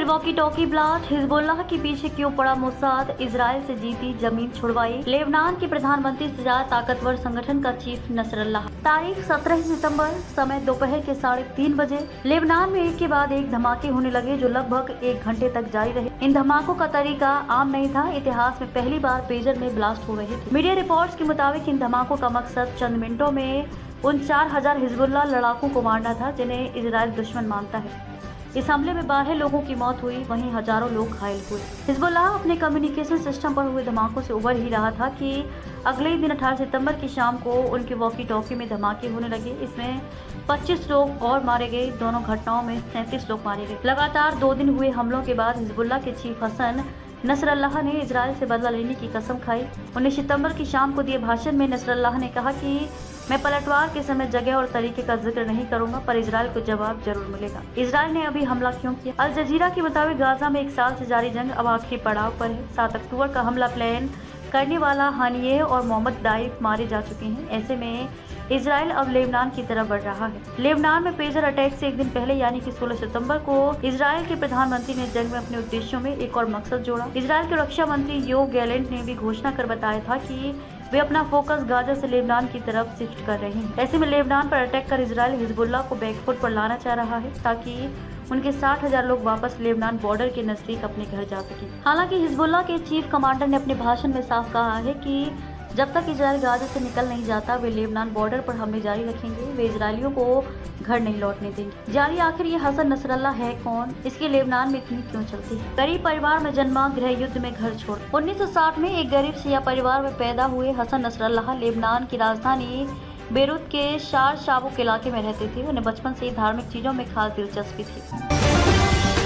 फिर walkie talkie blast, Hezbollah के पीछे क्यों पड़ा मोसाद, इजराइल से जीती जमीन छुड़वाई, लेबनान के प्रधानमंत्री से ज्यादा ताकतवर संगठन का चीफ नसरल्लाह। तारीख 17 सितंबर, समय दोपहर के 3:30 बजे लेबनान में एक के बाद एक धमाके होने लगे जो लगभग 1 घंटे तक जारी रहे। इन धमाकों का तरीका आम नहीं था, इतिहास में पहली बार पेजर में ब्लास्ट हो रहे थे। मीडिया रिपोर्ट्स के मुताबिक इन धमाकों का मकसद चंद मिनटों में उन 4000 हिजबुल्लाह लड़ाकों को मारना था जिन्हें इजराइल दुश्मन मानता है। इस हमले में 12 लोगों की मौत हुई, वहीं हजारों लोग घायल हुए। हिजबुल्लाह अपने कम्युनिकेशन सिस्टम पर हुए धमाकों से उबर ही रहा था कि अगले ही दिन 18 सितंबर की शाम को उनके वॉकी टॉकी में धमाके होने लगे। इसमें 25 लोग और मारे गए। दोनों घटनाओं में 37 लोग मारे गए। लगातार 2 दिन हुए हमलों के बाद हिजबुल्लाह के चीफ हसन नसरल्लाह ने इजराइल से बदला लेने की कसम खाई। 19 सितंबर की शाम को दिए भाषण में नसरल्लाह ने कहा कि मैं पलटवार के समय, जगह और तरीके का जिक्र नहीं करूंगा, पर इजराइल को जवाब जरूर मिलेगा। इजराइल ने अभी हमला क्यों किया? अल जजीरा के मुताबिक गाजा में 1 साल से जारी जंग अब आखिरी पड़ाव पर है। 7 अक्टूबर का हमला प्लान करने वाला हानिये और मोहम्मद दाइफ मारे जा चुके हैं। ऐसे में इजराइल अब लेबनान की तरफ बढ़ रहा है। लेबनान में पेजर अटैक से एक दिन पहले यानी कि 16 सितंबर को इजराइल के प्रधानमंत्री ने जंग में अपने उद्देश्यों में एक और मकसद जोड़ा। इजराइल के रक्षा मंत्री योव गैलेंट ने भी घोषणा कर बताया था कि वे अपना फोकस गाजा से लेबनान की तरफ शिफ्ट कर रहे हैं। ऐसे में लेबनान पर अटैक कर इजराइल हिजबुल्लाह को बैकफुट पर लाना चाह रहा है ताकि उनके 60,000 लोग वापस लेबनान बॉर्डर के नजदीक अपने घर जा सकें। हालांकि हिजबुल्लाह के चीफ कमांडर ने अपने भाषण में साफ कहा है कि जब तक इजराइल गाजा से निकल नहीं जाता वे लेबनान बॉर्डर पर हमले जारी रखेंगे। वे इजरायलियों को घर नहीं लौटने देंगे। जारी आखिर ये हसन नसरल्लाह है कौन? इसके लेबनान में इतनी क्यों चलती है? गरीब परिवार में जन्मा, गृह युद्ध में घर छोड़। 1960 में एक गरीब शिया परिवार में पैदा हुए हसन नसरल्लाह लेबनान की राजधानी बेरूत के शार शाबुक इलाके में रहते थे। उन्हें बचपन से ही धार्मिक चीजों में खास दिलचस्पी थी।